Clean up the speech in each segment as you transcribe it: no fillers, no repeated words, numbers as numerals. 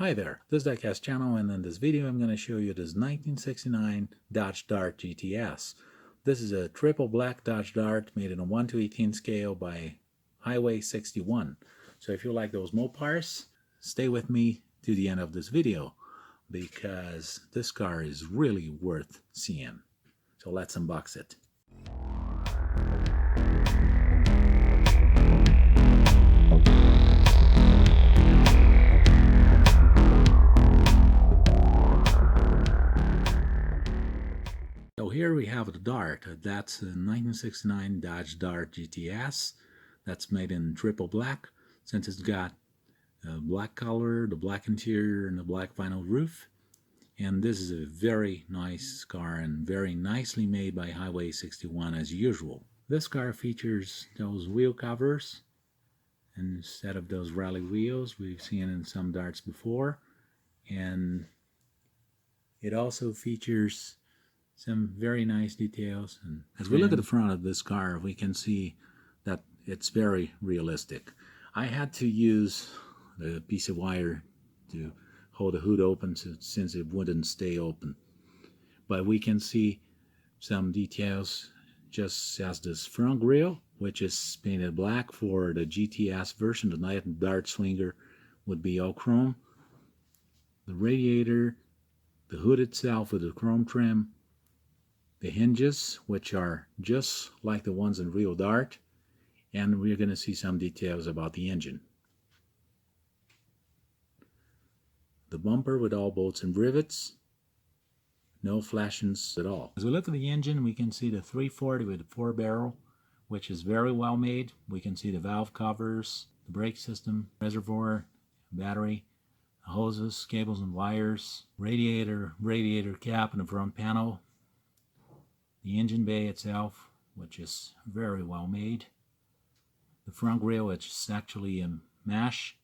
Hi there, this is Diecast channel, and in this video I'm going to show you this 1969 Dodge Dart GTS. This is a triple black Dodge Dart made in a 1:18 scale by Highway 61. So if you like those Mopars, stay with me to the end of this video because this car is really worth seeing. So let's unbox it. So here we have the Dart. That's a 1969 Dodge Dart GTS. That's made in triple black, since it's got a black color, the black interior, and the black vinyl roof. And this is a very nice car and very nicely made by Highway 61 as usual. This car features those wheel covers instead of those rally wheels we've seen in some Darts before. And it also features some very nice details. And as we look at the front of this car, we can see that it's very realistic. I had to use a piece of wire to hold the hood open since it wouldn't stay open. But we can see some details just as this front grille, which is painted black for the GTS version. The Night Dart Slinger would be all chrome. The radiator, the hood itself with the chrome trim, the hinges, which are just like the ones in real Dart, and we're going to see some details about the engine. The bumper with all bolts and rivets, no flashings at all. As we look at the engine, we can see the 340 with the 4-barrel, which is very well made. We can see the valve covers, the brake system, reservoir, battery, hoses, cables and wires, radiator cap in the front panel, the engine bay itself, which is very well made, the front grille, which is actually a mesh,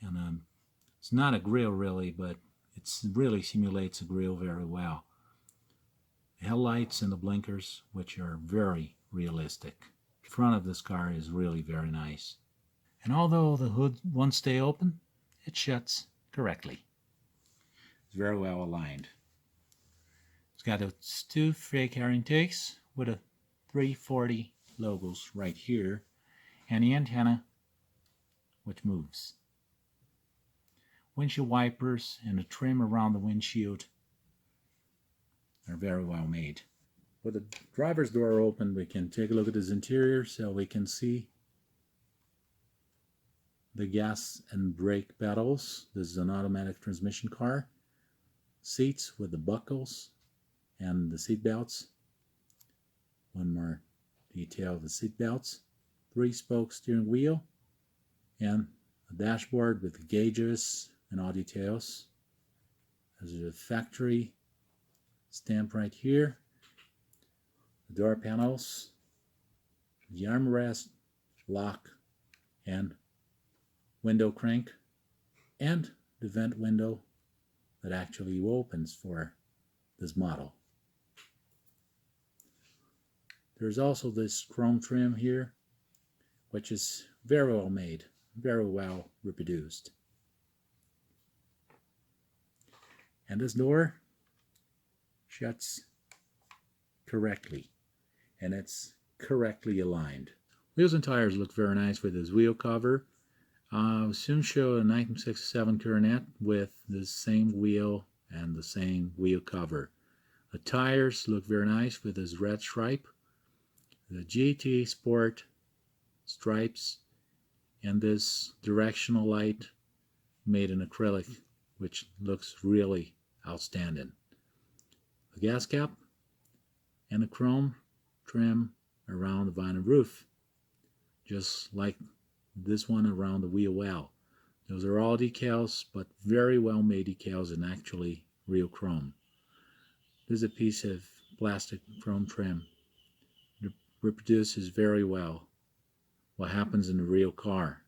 and it's not a grille really, but it really simulates a grille very well. The headlights and the blinkers, which are very realistic. The front of this car is really very nice. And although the hood won't stay open, it shuts correctly. It's very well aligned. It's got its two fake air intakes with a 340 logos right here, and the antenna, which moves. Windshield wipers and the trim around the windshield are very well made. With the driver's door open, we can take a look at this interior so we can see the gas and brake pedals. This is an automatic transmission car. Seats with the buckles and the seat belts. One more detail of the seat belts. 3-spoke steering wheel and a dashboard with the gauges and all details. There's a factory stamp right here. The door panels, the armrest, lock, and window crank, and the vent window that actually opens for this model. There's also this chrome trim here, which is very well made, very well reproduced. And this door shuts correctly, and it's correctly aligned. Wheels and tires look very nice with this wheel cover. I'll soon show a 1967 Coronet with the same wheel and the same wheel cover. The tires look very nice with this red stripe, the GT Sport stripes, and this directional light made in acrylic, which looks really outstanding. The gas cap and the chrome trim around the vinyl roof, just like this one around the wheel well. Those are all decals, but very well made decals and actually real chrome. This is a piece of plastic chrome trim. It reproduces very well what happens in the real car.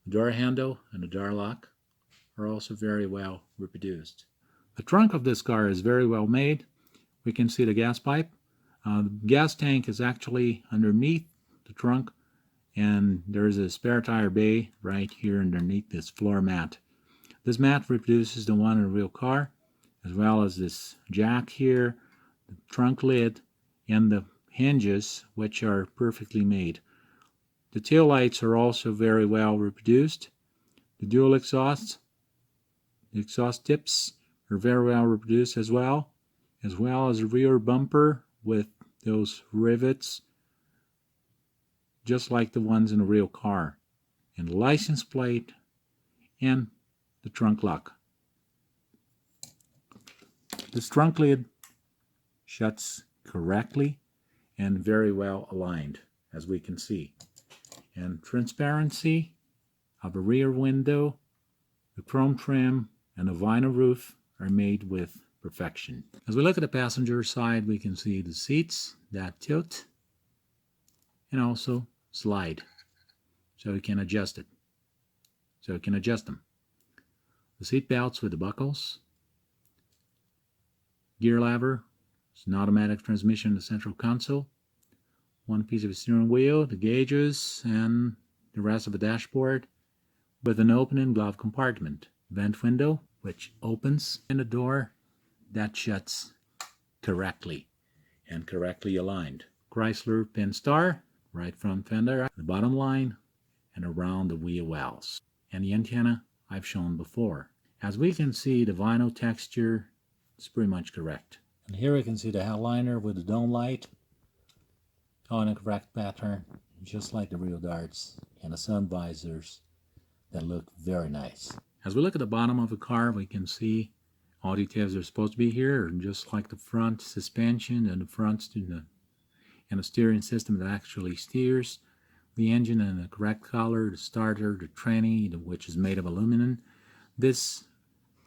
The door handle and the door lock are also very well reproduced. The trunk of this car is very well made. We can see the gas pipe. The gas tank is actually underneath the trunk, and there's a spare tire bay right here underneath this floor mat. This mat reproduces the one in a real car, as well as this jack here, the trunk lid, and the hinges, which are perfectly made. The tail lights are also very well reproduced. The dual exhausts, the exhaust tips are very well reproduced as well as the rear bumper with those rivets, just like the ones in a real car, and the license plate and the trunk lock. This trunk lid shuts correctly and very well aligned, as we can see. And transparency of a rear window, the chrome trim, and the vinyl roof are made with perfection. As we look at the passenger side, we can see the seats that tilt and also slide, so you can adjust it. So you can adjust them. The seat belts with the buckles, gear lever, it's an automatic transmission in the central console, one piece of the steering wheel, the gauges, and the rest of the dashboard, with an open glove compartment, vent window which opens, and a door that shuts correctly and correctly aligned. Chrysler pin star, right front fender, the bottom line, and around the wheel wells, and the antenna I've shown before. As we can see, the vinyl texture is pretty much correct. And here we can see the headliner with the dome light on a correct pattern, just like the real darts, and the sun visors that look very nice. As we look at the bottom of the car, we can see all details are supposed to be here, just like the front suspension and the front and the steering system that actually steers the engine in the correct color, the starter, the tranny, which is made of aluminum. This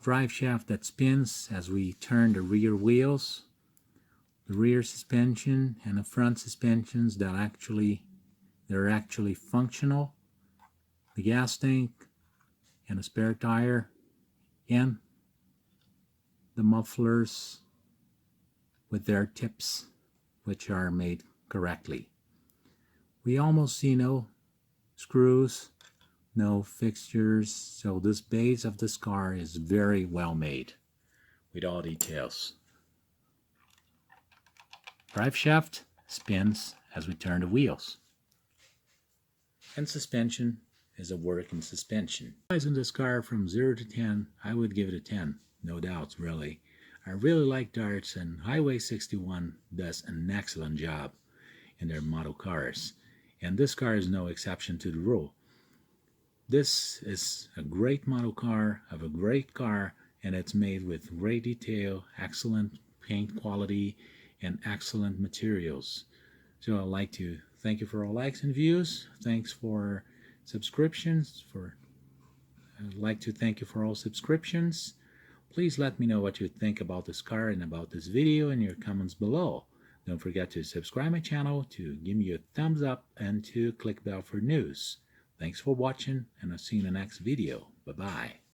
drive shaft that spins as we turn the rear wheels, the rear suspension and the front suspensions that are actually functional, the gas tank and a spare tire, and the mufflers with their tips, which are made correctly. We almost see no screws, no fixtures, so this base of this car is very well made with all details. Drive shaft spins as we turn the wheels, and suspension is a working suspension. In this car from 0 to 10, I would give it a 10, no doubts really. I really like darts, and Highway 61 does an excellent job in their model cars, and this car is no exception to the rule. This is a great model car of a great car, and it's made with great detail, excellent paint quality, and excellent materials. So I'd like to thank you for all likes and views. Thanks for subscriptions. I'd like to thank you for all subscriptions. Please let me know what you think about this car and about this video in your comments below. Don't forget to subscribe my channel, to give me a thumbs up, and to click bell for news. Thanks for watching, and I'll see you in the next video. Bye-bye.